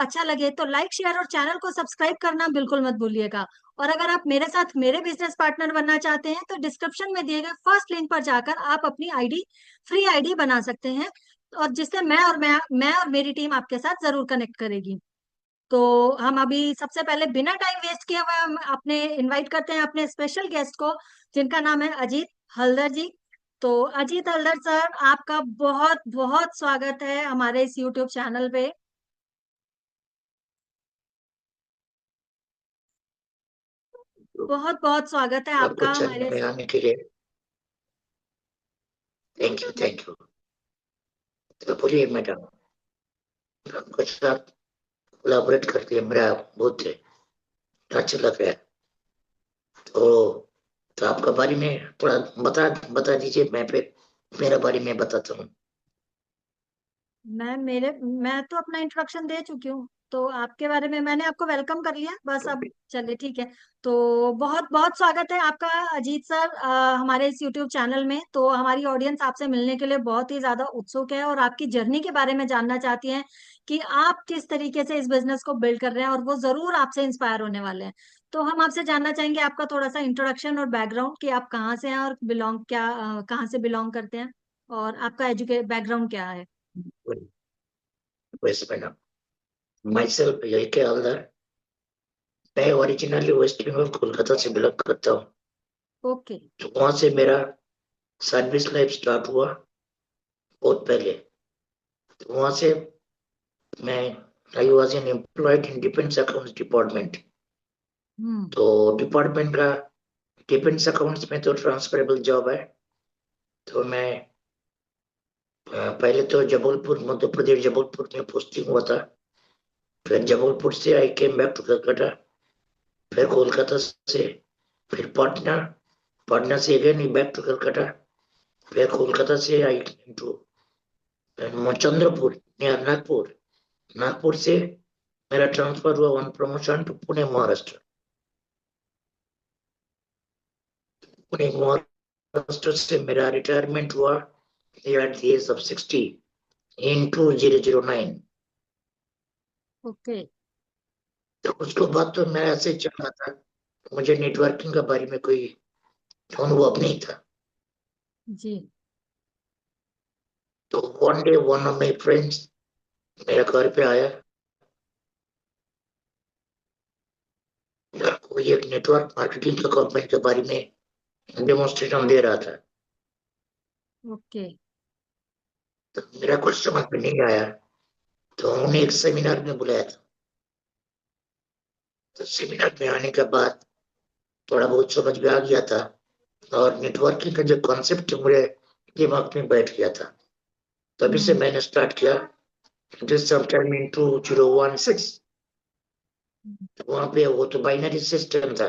अच्छा लगे तो लाइक शेयर और चैनल को सब्सक्राइब करना बिल्कुल मत भूलिएगा। और अगर आप मेरे साथ मेरे बिजनेस पार्टनर बनना चाहते हैं तो डिस्क्रिप्शन में दिए गए फर्स्ट लिंक पर जाकर आप अपनी आईडी, फ्री आईडी बना सकते हैं, और जिससे मैं और मेरी टीम आपके साथ जरूर कनेक्ट करेगी। तो हम अभी सबसे पहले बिना टाइम वेस्ट किए हुए हम अपने इनवाइट करते हैं अपने स्पेशल गेस्ट को, जिनका नाम है अजीत हल्दर जी। तो अजीत हल्दर सर, आपका बहुत बहुत स्वागत है हमारे इस यूट्यूब चैनल पे। बहुत बहुत स्वागत है आपको आपका चैनल हमारे। में आने के लिए थैंक यू, थैंक यू। तो बोलिए मैडम, आपके साथ कोलैबोरेट करके मेरा बहुत अच्छा लग रहा है। तो तो आपका बारे में थोड़ा बता बता दीजिए, मैं फिर मेरा बारे में बताता हूँ। मैं तो अपना इंट्रोडक्शन दे चुकी हूँ, तो आपके बारे में मैंने आपको वेलकम कर लिया बस तो अब। चलिए ठीक है। तो बहुत बहुत स्वागत है आपका अजीत सर हमारे इस यूट्यूब चैनल में। तो हमारी ऑडियंस आपसे मिलने के लिए बहुत ही ज्यादा उत्सुक है और आपकी जर्नी के बारे में जानना चाहती है कि आप किस तरीके से इस बिजनेस को बिल्ड कर रहे हैं, और वो जरूर आपसे इंस्पायर होने वाले हैं। तो हम आपसे जानना चाहेंगे आपका थोड़ा सा इंट्रोडक्शन और बैकग्राउंड, कि आप कहाँ से हैं और कहाँ से बिलोंग करते हैं, और आपका एजुकेट बैकग्राउंड क्या है। वैसे मैडम, माई सेल्फ यही के हल्दर। मैं ओरिजिनली वेस्ट बंगाल कोलकाता से बिलोंग करता हूँ। ओके। तो वहां से मेरा सर्विस लाइफ स्टार्ट हुआ बहुत पहले। तो वहां से मैं I was an employed in defence accounts department. Hmm. तो डिपार्टमेंट का डिफेंस अकाउंट्स में तो ट्रांसफरेबल जॉब है। तो मैं पहले तो जबलपुर, मध्य प्रदेश जबलपुर में पोस्टिंग हुआ था। फिर जबलपुर से आई केम बैक टू कलकत्ता। फिर कोलकाता से, फिर पटना, पटना से अगेन बैक टू कलकत्ता। फिर कोलकाता से I to Chandrapur near Nagpur. Nagpur से मेरा ट्रांसफर हुआ on promotion to Pune Maharashtra. Pune Maharashtra से मेरा रिटायरमेंट हुआ at the age of 60 in 2009। Okay. तो उसके बाद तो मैं ऐसे ही चल रहा था। मुझे नेटवर्किंग के बारे में कोई अनुभव नहीं था। जी। तो one day one of my friends मेरे घर पे आया। कोई एक नेटवर्क मार्केटिंग का कंपनी के बारे में डेमोन्स्ट्रेशन दे रहा था। ओके। तो मेरा कुछ समझ में नहीं आया। तो उन्होंने एक सेमिनार में बुलाया था। तो सेमिनार में आने के बाद थोड़ा बहुत समझ में आ गया था। और नेटवर्किंग का जो कॉन्सेप्ट मेरे दिमाग में बैठ गया था। तभी से हम्म। मैंने स्टार्ट किया। दिस समटाइम इन 2016। वहां पे वो तो बाइनरी सिस्टम था।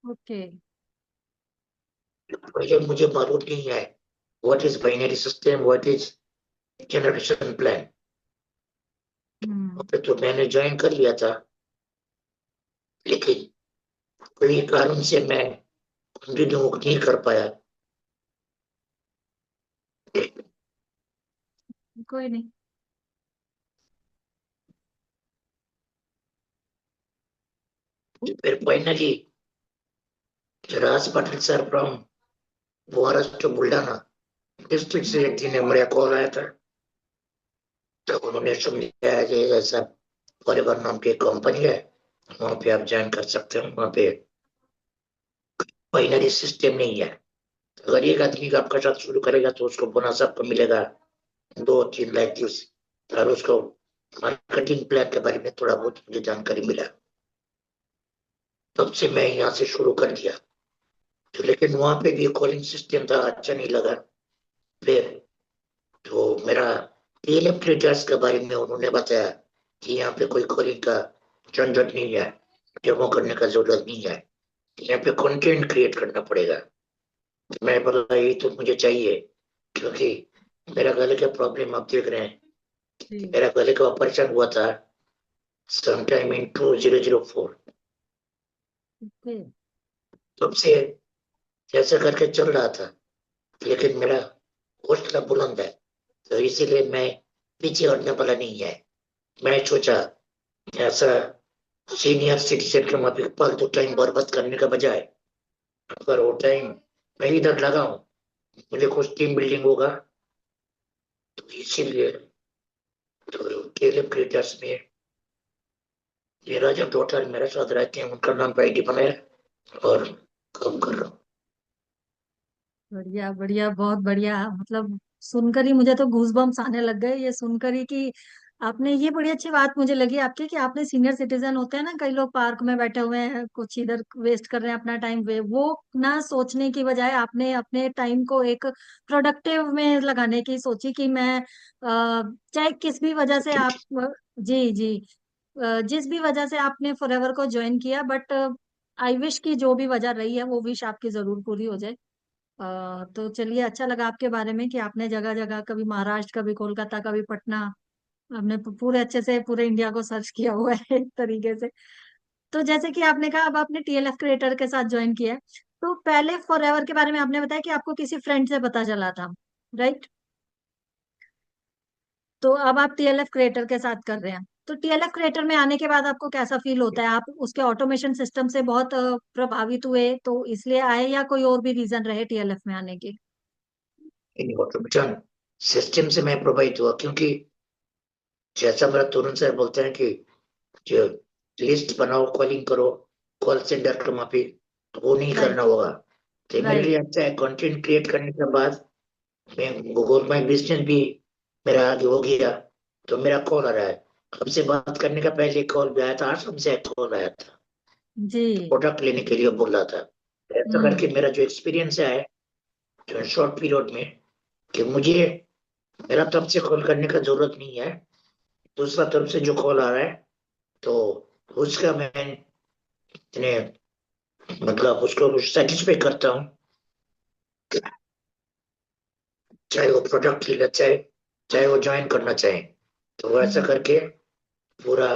ओके। पहले मुझे मालूम नहीं है what is binary system, what is generation plan. Hmm. फिर तो मैंने ज्वाइन कर लिया था। लेकिन कोई कारण से मैं कंटिन्यू नहीं कर पाया। कोई नहीं। फिर finally Raj Patil sir from Maharashtra Buldhana district से एक दिन मेरा कॉल आया था। तो उन्होंने समझाया कि ऐसा फॉरएवर नाम की एक कंपनी है, वहाँ पे आप ज्वाइन कर सकते हो। वहाँ पे बाइनरी सिस्टम नहीं है। अगर एक आदमी का आपका साथ शुरू करेगा तो उसको बोनस आपको मिलेगा 2-3 लाख की। और उसको मार्केटिंग प्लान के बारे में थोड़ा बहुत मुझे जानकारी मिला। तब से मैं यहाँ से शुरू कर दिया। तो लेकिन वहां पे भी कॉलिंग सिस्टम था, अच्छा नहीं लगा। फिर तो मेरा टीएलएफ ट्रेडर्स के बारे में उन्होंने बताया कि यहाँ पे कोई कॉलिंग का झंझट नहीं है, डेमो करने का जरूरत नहीं है, यहाँ पे कंटेंट क्रिएट करना पड़ेगा। तो मैं बोला ये तो मुझे चाहिए, क्योंकि मेरा गले का प्रॉब्लम आप देख रहे हैं। जी। मेरा गले का ऑपरेशन हुआ था समटाइम इन 2004। ओके। तब से ऐसा करके चल रहा था। लेकिन मेरा हौसला बुलंद है, तो इसीलिए मैं पीछे हटने वाला नहीं है। मैं सोचा ऐसा सीनियर सिटीजन के वहां पे फालतू टाइम बर्बाद करने का बजाय अगर वो टाइम मैं इधर लगाऊं, मुझे कुछ टीम बिल्डिंग होगा। तो इसीलिए तो टेलर क्रिएटर्स में ये राजा डॉटर मेरे साथ रहते हैं, उनका नाम पे आईडी बनाया और काम कर रहा हूँ। बढ़िया बढ़िया, बहुत बढ़िया। मतलब सुनकर ही मुझे तो गूजबम्स आने लग गए, ये सुनकर ही कि आपने, ये बड़ी अच्छी बात मुझे लगी आपकी कि आपने, सीनियर सिटीजन होते हैं ना, कई लोग पार्क में बैठे हुए हैं, कुछ इधर वेस्ट कर रहे हैं अपना टाइम, वे वो ना सोचने की बजाय आपने अपने टाइम को एक प्रोडक्टिव में लगाने की सोची कि मैं चाहे किस भी वजह से आप, जी जी, जिस भी वजह से आपने फॉरएवर को ज्वाइन किया, बट आई विश कि जो भी वजह रही है वो विश आपकी जरूर पूरी हो जाए। तो चलिए, अच्छा लगा आपके बारे में कि आपने जगह जगह, कभी महाराष्ट्र, कभी कोलकाता, कभी पटना, आपने पूरे अच्छे से पूरे इंडिया को सर्च किया हुआ है एक तरीके से। तो जैसे कि आपने कहा अब आपने टीएलएफ क्रिएटर के साथ ज्वाइन किया है, तो पहले फॉरएवर के बारे में आपने बताया कि आपको किसी फ्रेंड से पता चला था, राइट? तो अब आप टीएलएफ क्रिएटर के साथ कर रहे हैं, तो टीएलएफ क्रिएटर में आने के बाद आपको कैसा फील होता है? आप उसके ऑटोमेशन सिस्टम से बहुत प्रभावित हुए तो इसलिए आए, या कोई और भी रीजन रहे टीएलएफ में आने के? इन ऑटोमेशन सिस्टम से मैं प्रभावित हुआ क्योंकि जैसा मेरा तरुण सर बोलते हैं कि जो लिस्ट बनाओ, कॉलिंग करो, कॉल सेंटर के वहां पे, तो वो नहीं राइट करना होगा। तो मेरे राइट। लिए अच्छा है, कंटेंट क्रिएट करने के बाद मैं गूगल माई बिजनेस भी मेरा आगे हो गया। तो मेरा कॉल आ रहा है, हमसे बात करने का पहले कॉल भी आया था, आज हमसे एक कॉल आया था, जी। प्रोडक्ट लेने के लिए बोल रहा था। ऐसा हम्म करके मेरा जो एक्सपीरियंस है जो शॉर्ट पीरियड में, कि मुझे मेरा तरफ से कॉल करने का जरूरत नहीं है, दूसरा तरफ से जो कॉल आ रहा है, तो उसका मैं इतने मतलब उसको सेटिस्फाई करता हूँ, चाहे वो प्रोडक्ट लेना चाहे, चाहे वो ज्वाइन करना चाहे। तो वो ऐसा हम्म करके पूरा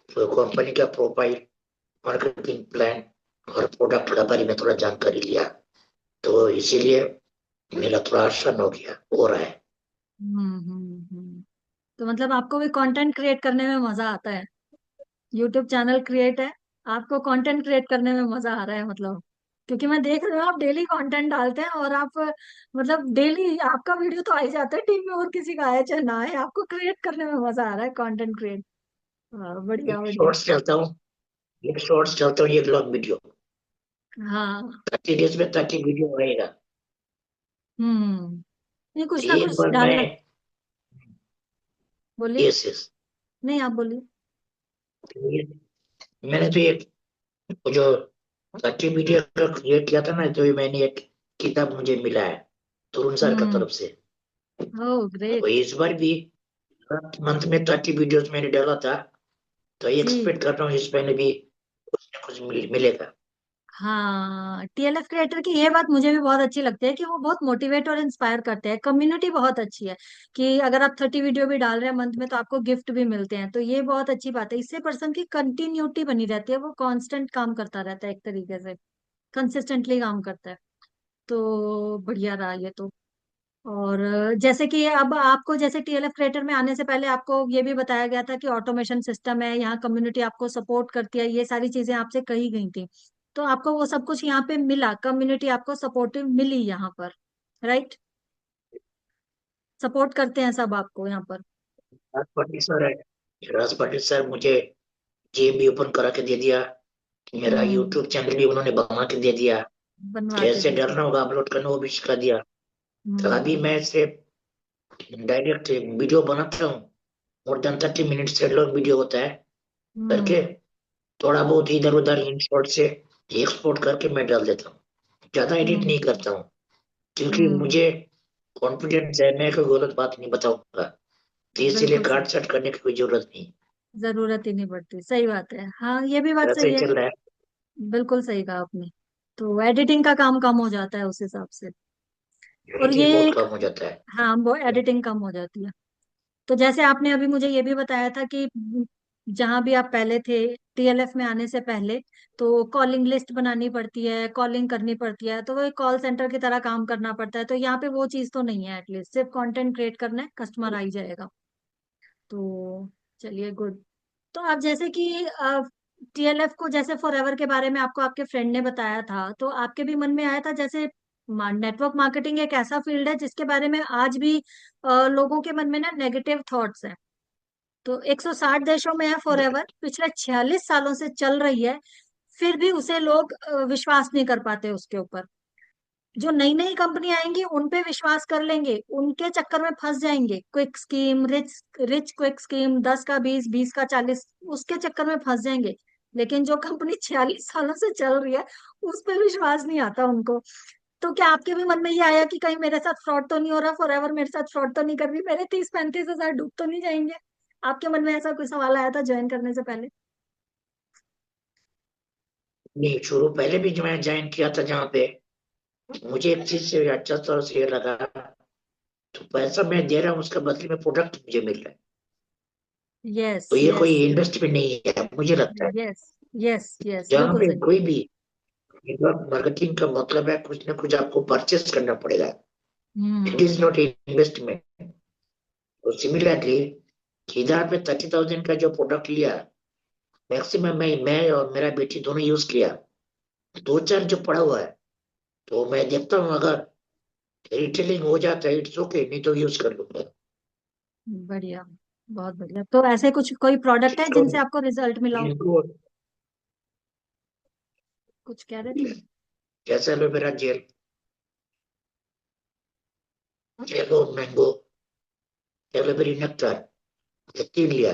कंपनी का प्रोफाइल, मार्केटिंग प्लान और प्रोडक्ट के बारे में थोड़ा जानकारी लिया, तो इसीलिए मेरा थोड़ा आसान हो गया, हो रहा है। तो मतलब आपको भी कंटेंट क्रिएट करने में मजा आता है? यूट्यूब चैनल क्रिएट है, आपको कंटेंट क्रिएट करने में मजा आ रहा है मतलब? क्योंकि मैं देख रही हूँ आप डेली कंटेंट डालते हैं, और आप मतलब डेली आपका वीडियो तो आ ही जाता है, टीम में और किसी का आए चाहे ना आए, आपको क्रिएट करने में मजा आ रहा है, कंटेंट क्रिएट। बढ़िया एक बढ़िया। शॉर्ट्स चलता हूँ, एक शॉर्ट्स चलता हूँ, एक लॉन्ग वीडियो, हाँ। 30 डेज में 30 वीडियो रहेगा। नहीं, कुछ ना एक कुछ बार मैं, डालना। बोलिए। यस यस, नहीं, आप बोलिए। मैंने तो एक जो 30 वीडियो का क्रिएट किया था ना, तो ये मैंने एक किताब मुझे मिला है तरुण सर का हम्म। तरफ से। ओह तो ग्रेट। इस बार भी मंथ में 30 वीडियोस मैंने डाला था, तो जी। एक्सपेक्ट कर रहा हूँ इस महीने भी कुछ ना कुछ मिलेगा। हाँ, टीएलएफ क्रिएटर की ये बात मुझे भी बहुत अच्छी लगती है कि वो बहुत मोटिवेट और इंस्पायर करते हैं, कम्युनिटी बहुत अच्छी है कि अगर आप 30 वीडियो भी डाल रहे हैं मंथ में तो आपको गिफ्ट भी मिलते हैं, तो ये बहुत अच्छी बात है, इससे पर्सन की कंटिन्यूटी बनी रहती है, वो कांस्टेंट काम करता रहता है एक तरीके से, कंसिस्टेंटली काम करता है। तो बढ़िया रहा ये तो। और जैसे कि अब आपको, जैसे टीएलएफ क्रिएटर में आने से पहले आपको ये भी बताया गया था कि ऑटोमेशन सिस्टम है, यहाँ कम्युनिटी आपको सपोर्ट करती है, ये सारी चीजें आपसे कही गई थी, तो आपको वो सब कुछ यहाँ पे मिला, कम्युनिटी आपको सपोर्टिव मिली यहाँ पर, राइट? सपोर्ट करते हैं सब आपको यहाँ पर। राजपाटी सर है, राजपाटी सर मुझे जेम भी ओपन करा के दे दिया, मेरा हम्म। यूट्यूब चैनल भी उन्होंने बना के दे दिया, बनवा के कैसे दे दी। डरना होगा अपलोड करना वो भी सिखा दिया। तो अभी हम्म मैं सिर्फ डायरेक्ट वीडियो बनाता हूँ, मोर देन 30 मिनट्स से लॉन्ग वीडियो होता है करके, हम्म थोड़ा बहुत इधर उधर इन शॉर्ट से एक्सपोर्ट करके मैं डाल देता हूँ, ज्यादा एडिट हम्म नहीं करता हूँ, क्योंकि हम्म। मुझे कॉन्फिडेंस है मैं कोई गलत बात नहीं बताऊंगा, तो इसीलिए बिल्कुल सही। काट छाट करने की कोई जरूरत नहीं। जरूरत ही नहीं पड़ती, सही बात है, हाँ ये भी बात ऐसा सही ही है। चल रहा है। बिल्कुल सही कहा आपने। तो एडिटिंग का काम कम हो जाता है उस हिसाब से। और एडिटिंग ये बहुत एक, कम हो जाता है। हाँ वो एडिटिंग कम हो जाती है। तो जैसे आपने अभी मुझे ये भी बताया था कि जहां भी आप पहले थे, टीएलएफ में आने से पहले, तो कॉलिंग लिस्ट बनानी पड़ती है, कॉलिंग करनी पड़ती है, तो वो एक कॉल सेंटर की तरह काम करना पड़ता है, तो यहाँ पे वो चीज तो नहीं है, एटलीस्ट सिर्फ कंटेंट क्रिएट करना है, कस्टमर आ ही जाएगा। तो चलिए, गुड। तो आप जैसे कि टीएलएफ को, जैसे फॉरएवर के बारे में आपको आपके फ्रेंड ने बताया था, तो आपके भी मन में आया था, जैसे नेटवर्क मार्केटिंग एक ऐसा फील्ड है जिसके बारे में आज भी लोगों के मन में ना नेगेटिव थॉट्स हैं। तो 160 देशों में है फॉरएवर, पिछले 46 सालों से चल रही है, फिर भी उसे लोग विश्वास नहीं कर पाते उसके ऊपर। जो नई नई कंपनी आएंगी उन पे विश्वास कर लेंगे, उनके चक्कर में फंस जाएंगे, quick scheme, rich rich quick scheme, 10 का 20, 20 का 40, उसके चक्कर में फंस जाएंगे। लेकिन जो कंपनी 46 सालों से चल रही है, उस पर विश्वास नहीं आता उनको। तो क्या आपके भी मन में ये आया कि कहीं मेरे साथ फ्रॉड तो नहीं हो रहा, फॉरएवर मेरे साथ फ्रॉड तो नहीं कर रही, मेरे 30-35 हजार डूब तो नहीं जाएंगे? आपके मन में ऐसा कोई सवाल आया था ज्वाइन करने से पहले? नहीं, शुरू पहले भी जो मैं ज्वाइन किया था जहाँ पे, मुझे एक चीज से अच्छा तरह से ये लगा, तो पैसा मैं दे रहा हूँ उसका बदले में प्रोडक्ट मुझे मिल रहा है। यस, तो ये कोई यस, इन्वेस्टमेंट नहीं है मुझे लगता है। यस, यस, यस, जहाँ बिल्कुल पे सही। कोई भी नेटवर्क मार्केटिंग का मतलब है कुछ ना कुछ आपको परचेस करना पड़ेगा। It hmm. Is not investment. तो सिमिलरली इधर पे 30,000 का जो प्रोडक्ट लिया, मैक्सिमम मैं और मेरा बेटी दोनों यूज किया। दो चार जो पड़ा हुआ है, तो मैं देखता हूँ अगर रिटेलिंग हो जाता है इट्स ओके, नहीं तो यूज कर लूंगा। बढ़िया, बहुत बढ़िया। तो ऐसे कुछ कोई प्रोडक्ट है तो जिनसे आपको रिजल्ट मिला हो? इनको कुछ कह रहे थे? जैसे aloe vera gel, yellow mango, aloe vera nectar, ये तीन लिया।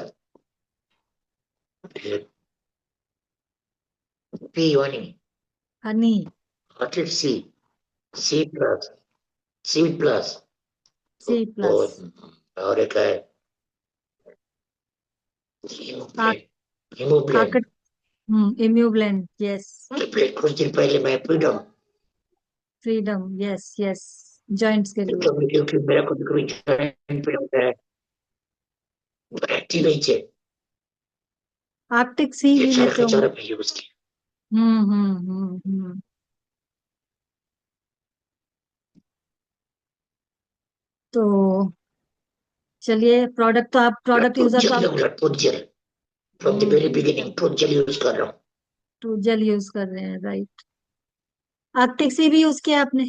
पी वानी, हनी। हॉटेड C, C plus, C plus, C plus. और एक है आक, हीमोब्लेन। आकट। इम्यूब्लेंट, यस। कुछ दिन पहले मैं freedom, freedom, yes, yes. Joints के लिए। क्योंकि मेरा कभी कभी जॉइंट पे होता है, बैठती नहीं है। आर्कटिक सी ये भी चार लेते का होंगे। चार मैं यूज किया। हम्म, हम्म, हम्म, हम्म। तो चलिए, प्रोडक्ट तो आप प्रोडक्ट लटपुट यूजर तो जल आप। लटपुट जल, from the very beginning fruit gel use कर रहा हूँ। टू जेल यूज कर रहे हैं, राइट। आर्कटिक सी भी यूज किया आपने?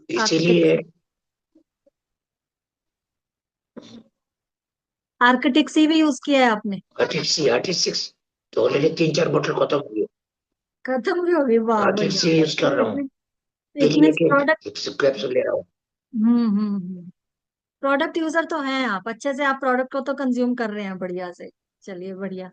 आर्कटिक इसीलिए आर्कटिक सी भी यूज किया है आपने? 36 तो ऑलरेडी 3 4 बोतल खत्म हुई। खत्म भी हो गई, वाह, बढ़िया। 36 यूज कर तो रहा हूँ। इतने इतने पीलिए के प्रोडक्ट। एक कैप्सूल ले रहा हूँ। प्रोडक्ट यूजर तो हैं आप, अच्छे से आप प्रोडक्ट को तो कंज्यूम कर रहे हैं बढ़िया से। चलिए, बढ़िया।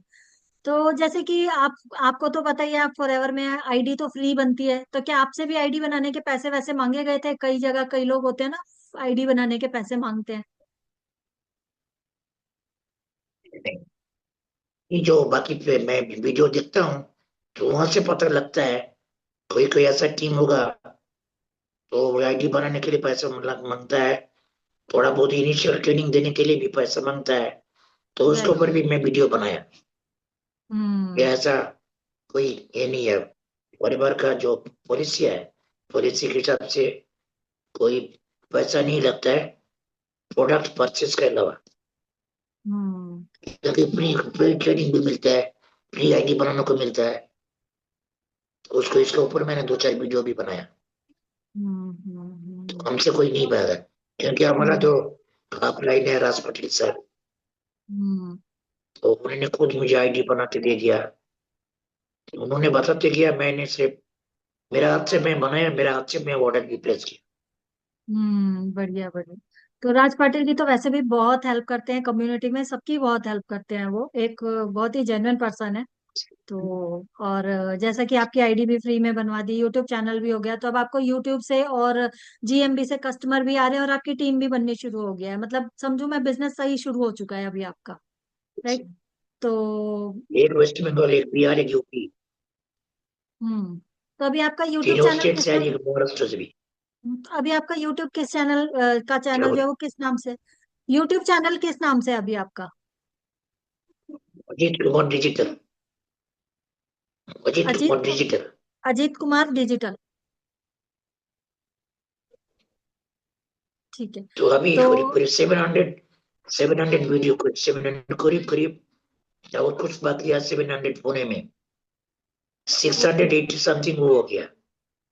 तो जैसे कि आपको तो पता ही है, आप फॉरएवर में आईडी तो फ्री बनती है, तो क्या आपसे भी आईडी बनाने के पैसे वैसे मांगे गए थे? कई जगह कई लोग होते हैं ना, आईडी बनाने के पैसे मांगते हैं। ये जो बाकी पे मैं वीडियो देखता हूँ, तो वहां से पता लगता है कोई कोई ऐसा टीम होगा तो आईडी बनाने के लिए पैसा मांगता है, थोड़ा बहुत इनिशियल ट्रेनिंग देने के लिए भी पैसा मांगता है। तो उसके राइट। ऊपर भी मैं वीडियो बनाया। ये हम्म, ऐसा कोई ये नहीं है। परिवार का जो पॉलिसी है, पॉलिसी के हिसाब से कोई पैसा नहीं लगता है प्रोडक्ट परचेज के अलावा। हम्म, क्योंकि फ्री फ्री ट्रेनिंग भी मिलता है, फ्री आईडी बनाने को मिलता है। तो उसको इसके ऊपर मैंने दो चार वीडियो भी बनाया। हम्म, तो हमसे कोई नहीं भागा, क्योंकि हमारा हम्म, जो अपलाइन है राज पाटिल सर, हम्म, तो उन्होंने खुद मुझे आईडी बना के दे दिया। उन्होंने बताते किया, मैंने सिर्फ मेरा हाथ से मैं बनाया, मेरा हाथ से मैं ऑर्डर भी प्लेस किया। बढ़िया, बढ़िया। तो राज पाटिल जी तो वैसे भी बहुत हेल्प करते हैं कम्युनिटी में, सबकी बहुत हेल्प करते हैं, वो एक बहुत ही जेन्युइन पर्सन है। तो और जैसा कि आपकी आईडी भी फ्री में बनवा दी, यूट्यूब चैनल भी हो गया, तो अब आपको यूट्यूब से और जीएमबी से कस्टमर भी आ रहे हैं, और आपकी टीम भी बननी शुरू हो गया है, मतलब समझो मैं बिजनेस सही शुरू हो चुका है अभी आपका। राइट। तो एक वेस्ट बंगाल, एक बिहार, एक यूपी, हम्म तो अभी आपका यूट्यूब तीनों चैनल स्टेट किस से है, नाम? एक महाराष्ट्र से भी। तो अभी आपका यूट्यूब किस चैनल का क्या चैनल जो बोले? है वो किस नाम से? यूट्यूब चैनल किस नाम से है अभी आपका? Ajit Kumar digital, Ajit Ajit Kumar digital. Ajit Kumar digital. ठीक है। तो अभी तो करीब करीब 700 700 वीडियो, कुछ 700 करीब करीब, और कुछ बाकी है 700 होने में, 680 समथिंग वो हो गया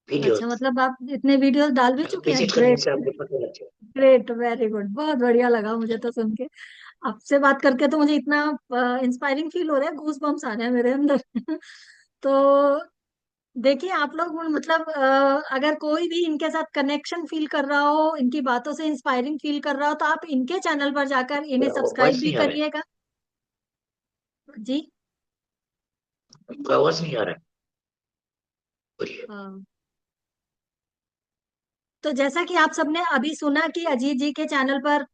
वीडियो। अच्छा, मतलब आप इतने वीडियोस डाल भी चुके हैं। विजिट करने ग्रेट। से आपको पता लग जाए। ग्रेट, वेरी गुड, बहुत बढ़िया लगा मुझे तो सुन के। आपसे बात करके तो मुझे इतना इंस्पायरिंग फील हो रहा है, गूज बम्स आ रहे हैं मेरे अंदर। तो देखिए, आप लोग मतलब अगर कोई भी इनके साथ कनेक्शन फील कर रहा हो, इनकी बातों से इंस्पायरिंग फील कर रहा हो, तो आप इनके चैनल पर जाकर इन्हें सब्सक्राइब आवाज भी नहीं आ रहा है, करिएगा। जी। आपका आवाज नहीं आ रहा है। बोलिए। हाँ। तो जैसा कि आप सबने अभी सुना कि अजीत जी के चैनल पर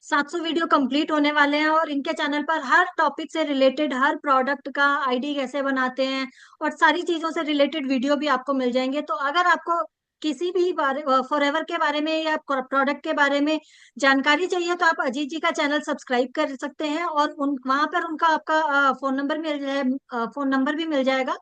700 वीडियो कंप्लीट होने वाले हैं, और इनके चैनल पर हर टॉपिक से रिलेटेड, हर प्रोडक्ट का आईडी कैसे बनाते हैं और सारी चीजों से रिलेटेड वीडियो भी आपको मिल जाएंगे। तो अगर आपको किसी भी बारे फॉरएवर के बारे में या प्रोडक्ट के बारे में जानकारी चाहिए, तो आप अजीत जी का चैनल सब्सक्राइब कर सकते हैं, और उन वहां पर उनका आपका फोन नंबर भी मिल जाएगा।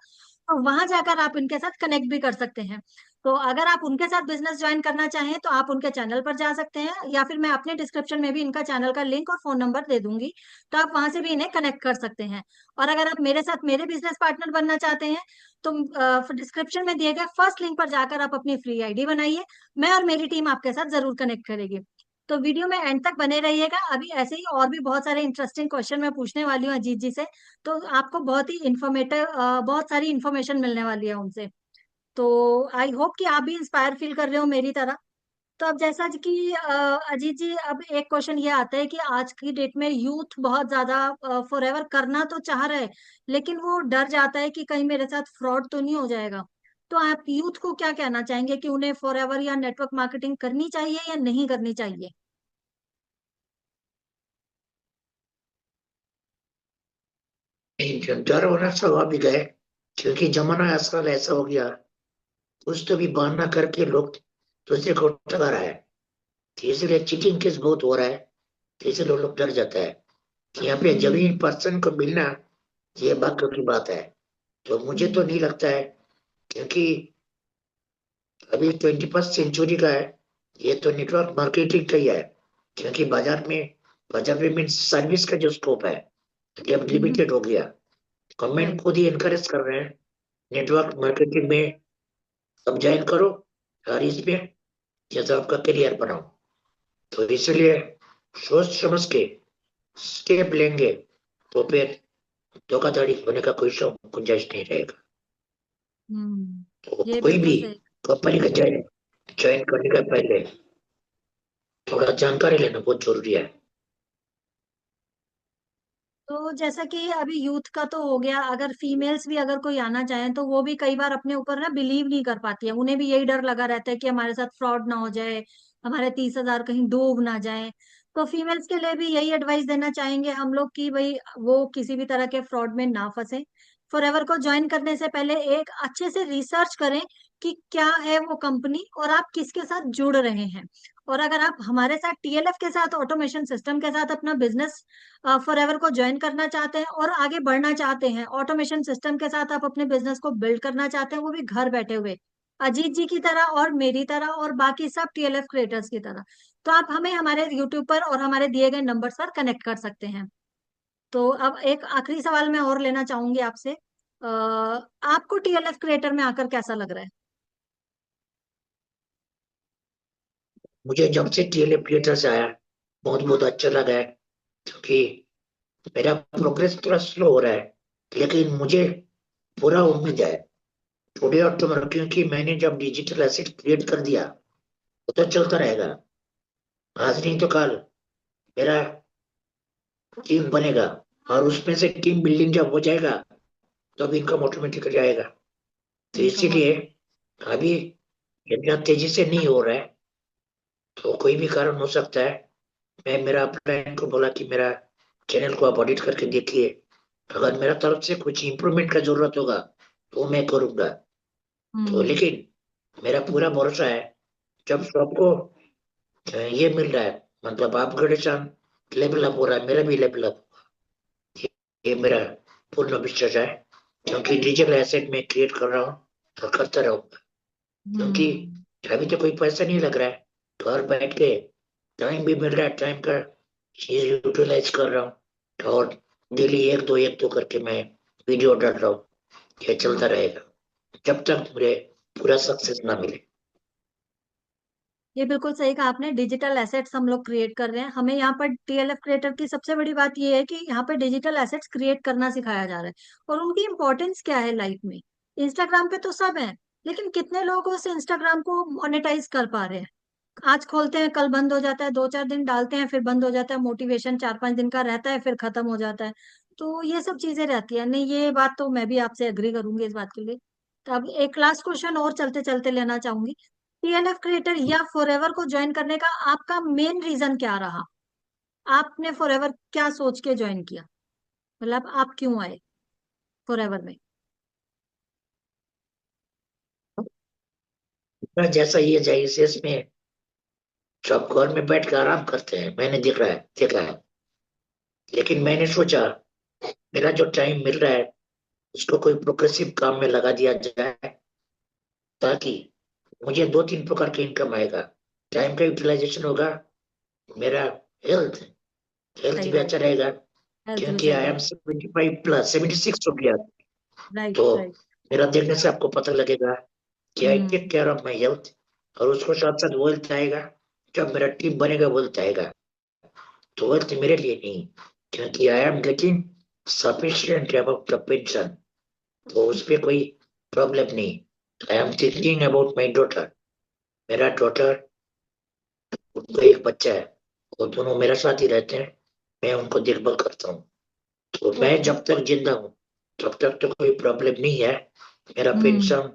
तो वहां जाकर आप इनके साथ कनेक्ट भी कर सकते हैं। तो अगर आप उनके साथ बिजनेस ज्वाइन करना चाहें, तो आप उनके चैनल पर जा सकते हैं, या फिर मैं अपने डिस्क्रिप्शन में भी इनका चैनल का लिंक और फोन नंबर दे दूंगी। तो आप वहां से भी इन्हें कनेक्ट कर सकते हैं। और अगर आप मेरे साथ मेरे बिजनेस पार्टनर बनना चाहते हैं, तो डिस्क्रिप्शन में दिए गए फर्स्ट लिंक पर जाकर आप अपनी फ्री आईडी बनाइए। मैं और मेरी टीम आपके साथ जरूर कनेक्ट करेगी। तो वीडियो में एंड तक बने रहिएगा, अभी ऐसे ही और भी बहुत सारे इंटरेस्टिंग क्वेश्चन मैं पूछने वाली हूँ अजीत जी से। तो आपको बहुत ही इंफॉर्मेटिव, बहुत सारी इंफॉर्मेशन मिलने वाली है उनसे। तो आई होप कि आप भी इंस्पायर फील कर रहे हो मेरी तरह। तो अब जैसा कि अजीत जी, अब एक क्वेश्चन ये आता है कि आज की डेट में यूथ बहुत ज्यादा फॉरएवर करना तो चाह रहा है, लेकिन वो डर जाता है कि कहीं मेरे साथ फ्रॉड तो नहीं हो जाएगा। तो आप यूथ को क्या कहना चाहेंगे कि उन्हें फॉरएवर या नेटवर्क मार्केटिंग करनी चाहिए या नहीं करनी चाहिए? नहीं, डर होना स्वाभाविक है, क्योंकि जमाना आजकल ऐसा हो गया, कुछ तो भी बहाना करके लोग दूसरे को ठगा रहा है। तो इसलिए चीटिंग केस बहुत हो रहा है, तो इसलिए लोग डर जाता है कि यहाँ पे हम्म। जमीन पर्सन को मिलना, ये भाग्य की बात है। तो मुझे तो हम्म। नहीं लगता है, क्योंकि अभी 21st सेंचुरी का है, ये तो नेटवर्क मार्केटिंग का ही है। क्योंकि बाजार में मीन्स सर्विस का जो स्कोप है, ये अब हम्म। लिमिटेड हो गया। Government right. खुद ही इनकरेज कर रहे हैं नेटवर्क मार्केटिंग में, सब ज्वाइन करो और इसमें जैसा आपका करियर बनाओ। तो इसलिए सोच समझ के स्टेप लेंगे, तो फिर धोखाधड़ी होने का कोई गुंजाइश नहीं रहेगा। हम्म। तो ये कोई बिल्कुल भी सही। कंपनी का ज्वाइन करने का पहले थोड़ा जानकारी लेना बहुत जरूरी है। तो जैसा कि अभी यूथ का तो हो गया, अगर फीमेल्स भी अगर कोई आना चाहे, तो वो भी कई बार अपने ऊपर ना बिलीव नहीं कर पाती है। उन्हें भी यही डर लगा रहता है कि हमारे साथ फ्रॉड ना हो जाए, हमारे 30,000 कहीं डूब ना जाए। तो फीमेल्स के लिए भी यही एडवाइस देना चाहेंगे हम लोग कि भाई वो किसी भी तरह के फ्रॉड में ना फंसे। फॉरएवर को ज्वाइन करने से पहले एक अच्छे से रिसर्च करें कि क्या है वो कंपनी और आप किसके साथ जुड़ रहे हैं। और अगर आप हमारे साथ टीएलएफ के साथ, ऑटोमेशन सिस्टम के साथ अपना बिजनेस फॉरएवर को ज्वाइन करना चाहते हैं और आगे बढ़ना चाहते हैं, ऑटोमेशन सिस्टम के साथ आप अपने बिजनेस को बिल्ड करना चाहते हैं, वो भी घर बैठे हुए, अजीत जी की तरह और मेरी तरह और बाकी सब टीएलएफ क्रिएटर्स की तरह, तो आप हमें हमारे यूट्यूब पर और हमारे दिए गए नंबर्स पर कनेक्ट कर सकते हैं। तो अब एक आखिरी सवाल मैं और लेना चाहूंगी आपसे। आपको टीएलएफ क्रिएटर में आकर कैसा लग रहा है? मुझे जब से टीएलए थिएटर से आया, बहुत बहुत अच्छा लगा है। क्योंकि मेरा प्रोग्रेस थोड़ा स्लो हो रहा है, लेकिन मुझे पूरा उम्मीद है टुडे और टुमारो, क्योंकि मैंने जब डिजिटल एसेट क्रिएट कर दिया, वो तो चलता रहेगा। आज नहीं तो कल मेरा टीम बनेगा, और उसमें से टीम बिल्डिंग जब हो जाएगा, तब इनकम ऑटोमेटिकली आएगा। तो इनकम इसीलिए अभी इतना तेजी से नहीं हो रहा है, तो कोई भी कारण हो सकता है। मैं मेरा अपलाइन को बोला कि मेरा चैनल को आप ऑडिट करके देखिए, अगर मेरा तरफ से कुछ इम्प्रूवमेंट का जरूरत होगा तो मैं करूंगा। तो हम्म। लेकिन मेरा पूरा भरोसा है, जब सबको ये मिल रहा है, मतलब अपग्रेडेशन लेवल अप हो रहा है, मेरा भी लेवल अप, ये मेरा पूर्ण विश्वास है। क्योंकि डिजिटल एसेट में क्रिएट कर रहा हूँ तो करता रहूंगा। क्योंकि हम्म। अभी तो कोई पैसा नहीं लग रहा है, घर बैठ के टाइम भी मिल रहा है, टाइम का चीज यूटिलाइज कर रहा हूँ, और डेली एक दो करके मैं वीडियो डाल रहा हूँ। ये चलता रहेगा जब तक मुझे पूरा सक्सेस ना मिले। ये बिल्कुल सही कहा आपने। डिजिटल एसेट्स हम लोग क्रिएट कर रहे हैं। हमें यहाँ पर टीएलएफ क्रिएटर की सबसे बड़ी बात ये है कि यहाँ पे डिजिटल एसेट्स क्रिएट करना सिखाया जा रहा है, और उनकी इंपॉर्टेंस क्या है लाइफ में। इंस्टाग्राम पे तो सब है, लेकिन कितने लोग उस इंस्टाग्राम को मोनेटाइज कर पा रहे हैं। आज खोलते हैं, कल बंद हो जाता है, 2-4 दिन डालते हैं, फिर बंद हो जाता है। मोटिवेशन 4-5 दिन का रहता है, फिर खत्म हो जाता है। तो ये सब चीजें रहती है। नहीं, ये बात तो मैं भी आपसे एग्री करूंगी इस बात के लिए। तो अब एक लास्ट क्वेश्चन और चलते चलते लेना चाहूंगी। टीएलएफ क्रिएटर या फॉरएवर को ज्वाइन करने का आपका मेन रीजन क्या रहा? आपने फॉरएवर क्या सोच के ज्वाइन किया? मतलब आप क्यों आए फॉरएवर में? मैं जैसा ये जाइए इसमें सब घर में बैठ कर आराम करते हैं, मैंने देखा है। लेकिन मैंने सोचा मेरा जो टाइम मिल रहा है उसको कोई प्रोग्रेसिव काम में लगा दिया जाए, ताकि मुझे दो तीन प्रकार की इनकम आएगा, टाइम का यूटिलाइजेशन होगा, मेरा हेल्थ हेल्थ सही भी बात। अच्छा रहेगा। हेल्थ भी क्योंकि सही आई एम रहेगी। 75+, 76 हो गया। राइट, तो राइट। मेरा देखने से आपको पता लगेगा कि I take hmm. Care of my health, और उसको साथ साथ वेल्थ आएगा। जब मेरा टीम बनेगा वेल्थ आएगा, तो वेल्थ मेरे लिए नहीं, क्योंकि I am getting sufficient about the pension, तो उस पर कोई प्रॉब्लम नहीं। I am thinking about my daughter. मेरा डॉटर, उनको एक बच्चा है, वो दोनों मेरे साथ ही रहते हैं, मैं उनको देखभाल करता हूँ। तो मैं ओके। जब तक जिंदा हूँ तब तक तो कोई प्रॉब्लम नहीं है, मेरा हम्म। पेंशन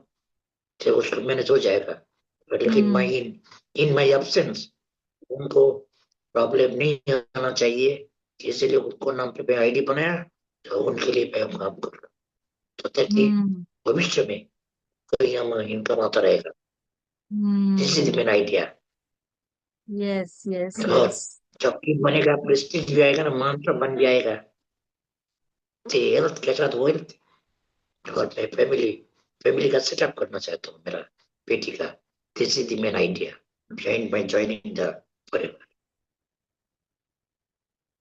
से उसको मैनेज हो जाएगा। लेकिन हम्म। माई इन माई एब्सेंस उनको प्रॉब्लम नहीं आना चाहिए, इसलिए उनको नाम पे मैं आईडी बनाया, तो उनके लिए मैं काम कर रहा हूँ, तो ताकि हम्म। भविष्य में कोई हम इनकम आता रहेगा। This is hmm. Main idea. Yes, yes, और यस। जब टीम बनेगा, प्रेस्टीज भी आएगा ना, मान सम्मान भी आएगा। तो हेल्थ के साथ वेल्थ, और मैं फैमिली फैमिली का सेटअप करना चाहता हूँ, मेरा बेटी का। This is the main idea behind my joining the forever.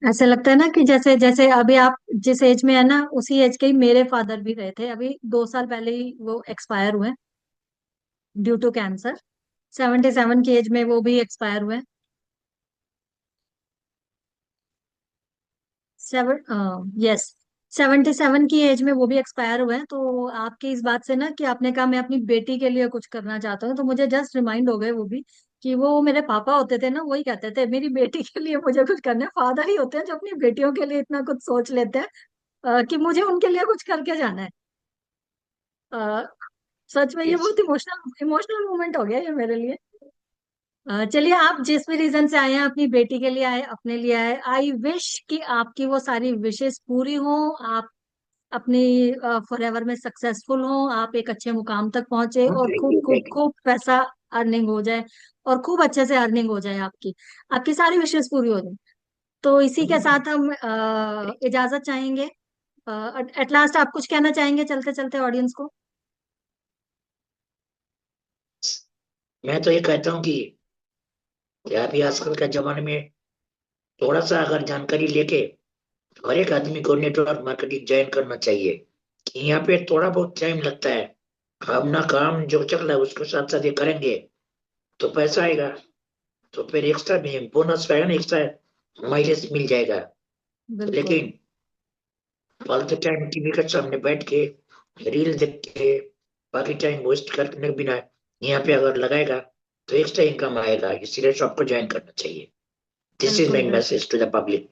ऐसे लगता है ना कि जैसे जैसे अभी आप जिस एज में है ना, उसी एज के ही मेरे फादर भी रहे थे। अभी 2 साल पहले ही वो एक्सपायर हुए ड्यू टू कैंसर। 77 की एज में वो भी एक्सपायर हुए। यस, 77 की एज में वो भी एक्सपायर हुए हैं। तो आपकी इस बात से ना, कि आपने कहा मैं अपनी बेटी के लिए कुछ करना चाहता हूँ, तो मुझे जस्ट रिमाइंड हो गए वो भी, कि वो मेरे पापा होते थे ना, वही कहते थे मेरी बेटी के लिए मुझे कुछ करना है। फादर ही होते हैं जो अपनी बेटियों के लिए इतना कुछ सोच लेते हैं, कि मुझे उनके लिए कुछ करके जाना है। अ, सच में ये यस। बहुत इमोशनल इमोशनल मोमेंट हो गया ये मेरे लिए। चलिए, आप जिस भी रीजन से आए हैं, अपनी बेटी के लिए आए, अपने लिए आए, आई विश कि आपकी वो सारी विशेस पूरी हो। आप अपनी फॉरएवर में सक्सेसफुल हो, आप एक अच्छे मुकाम तक पहुंचे, और थैंक खूब यू, खूब थैंक यू। खूब पैसा अर्निंग हो जाए, और खूब अच्छे से अर्निंग हो जाए आपकी। आपकी सारी विशेस पूरी हो जाए। तो इसी के साथ हम इजाजत चाहेंगे। एट लास्ट आप कुछ कहना चाहेंगे चलते चलते ऑडियंस को? मैं तो ये कहता हूँ कि अभी आजकल के जमाने में थोड़ा सा अगर जानकारी लेके हर एक आदमी को नेटवर्क मार्केटिंग ज्वाइन करना चाहिए, कि यहाँ पे थोड़ा बहुत टाइम लगता है, अपना काम जो चल रहा है उसके साथ साथ ये करेंगे तो पैसा आएगा, तो फिर एक्स्ट्रा भी बोनस आएगा ना, एक्स्ट्रा माइलेज मिल जाएगा। बिल्कुल। लेकिन फालतू टाइम टीवी के सामने बैठ के रील देख के बाकी टाइम वेस्ट करने के बिना यहाँ पे अगर लगाएगा तो एक्स्ट्रा इनकम आएगा, इसीलिए सबको ज्वाइन करना चाहिए। दिस इज बिल्कुल। माई बिल्कुल। Message to the public.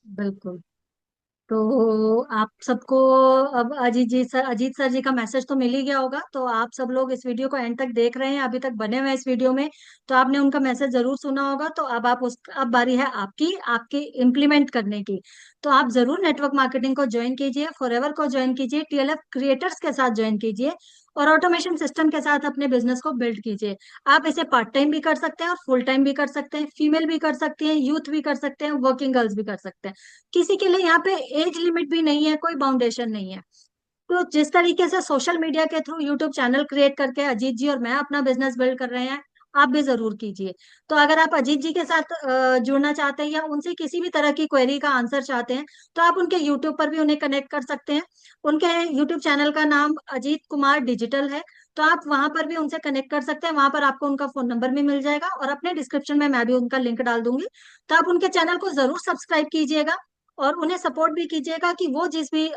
बिल्कुल। तो आप सबको अब अजीत सर जी का मैसेज तो मिल ही गया होगा। तो आप सब लोग इस वीडियो को एंड तक देख रहे हैं, अभी तक बने हुए हैं इस वीडियो में, तो आपने उनका मैसेज जरूर सुना होगा। तो अब बारी है आपकी आपकी इम्प्लीमेंट करने की। तो आप जरूर नेटवर्क मार्केटिंग को ज्वाइन कीजिए, फॉरएवर को ज्वाइन कीजिए, टीएलएफ क्रिएटर्स के साथ ज्वाइन कीजिए, और ऑटोमेशन सिस्टम के साथ अपने बिजनेस को बिल्ड कीजिए। आप इसे पार्ट टाइम भी कर सकते हैं, और फुल टाइम भी कर सकते हैं, फीमेल भी कर सकती हैं, यूथ भी कर सकते हैं, वर्किंग गर्ल्स भी कर सकते हैं। किसी के लिए यहाँ पे एज लिमिट भी नहीं है, कोई बाउंडेशन नहीं है। तो जिस तरीके से सोशल मीडिया के थ्रू यूट्यूब चैनल क्रिएट करके अजीत जी और मैं अपना बिजनेस बिल्ड कर रहे हैं, आप भी जरूर कीजिए। तो अगर आप अजीत जी के साथ जुड़ना चाहते हैं या उनसे किसी भी तरह की क्वेरी का आंसर चाहते हैं, तो आप उनके यूट्यूब पर भी उन्हें कनेक्ट कर सकते हैं। उनके यूट्यूब चैनल का नाम अजीत कुमार डिजिटल है। तो आप वहां पर भी उनसे कनेक्ट कर सकते हैं, वहां पर आपको उनका फोन नंबर भी मिल जाएगा, और अपने डिस्क्रिप्शन में मैं भी उनका लिंक डाल दूंगी। तो आप उनके चैनल को जरूर सब्सक्राइब कीजिएगा, और उन्हें सपोर्ट भी कीजिएगा कि वो जिस भी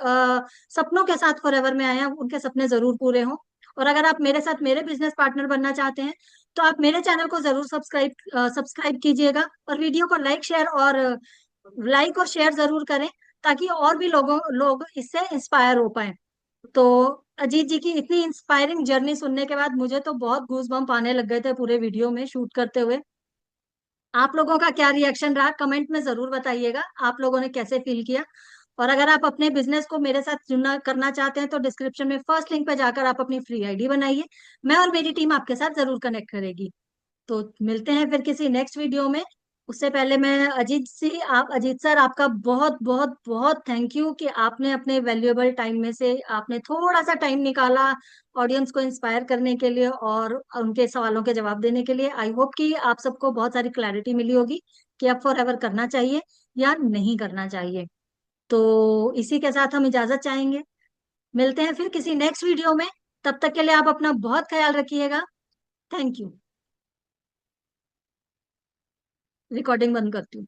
सपनों के साथ फॉरएवर में आए हैं उनके सपने जरूर पूरे हों। और अगर आप मेरे साथ मेरे बिजनेस पार्टनर बनना चाहते हैं, तो आप मेरे चैनल को जरूर सब्सक्राइब कीजिएगा, और वीडियो को लाइक और शेयर जरूर करें, ताकि और भी लोग इससे इंस्पायर हो पाए। तो अजीत जी की इतनी इंस्पायरिंग जर्नी सुनने के बाद मुझे तो बहुत गूज बम्प आने लग गए थे पूरे वीडियो में शूट करते हुए। आप लोगों का क्या रिएक्शन रहा, कमेंट में जरूर बताइएगा, आप लोगों ने कैसे फील किया। और अगर आप अपने बिजनेस को मेरे साथ जुड़ना करना चाहते हैं, तो डिस्क्रिप्शन में फर्स्ट लिंक पे जाकर आप अपनी फ्री आईडी बनाइए। मैं और मेरी टीम आपके साथ जरूर कनेक्ट करेगी। तो मिलते हैं फिर किसी नेक्स्ट वीडियो में। उससे पहले मैं अजीत सर, आपका बहुत बहुत बहुत थैंक यू कि आपने अपने वैल्यूएबल टाइम में से आपने थोड़ा सा टाइम निकाला ऑडियंस को इंस्पायर करने के लिए और उनके सवालों के जवाब देने के लिए। आई होप कि आप सबको बहुत सारी क्लैरिटी मिली होगी कि अब फॉर एवर करना चाहिए या नहीं करना चाहिए। तो इसी के साथ हम इजाजत चाहेंगे। मिलते हैं फिर किसी नेक्स्ट वीडियो में। तब तक के लिए आप अपना बहुत ख्याल रखिएगा। Thank you. रिकॉर्डिंग बंद करती हूँ।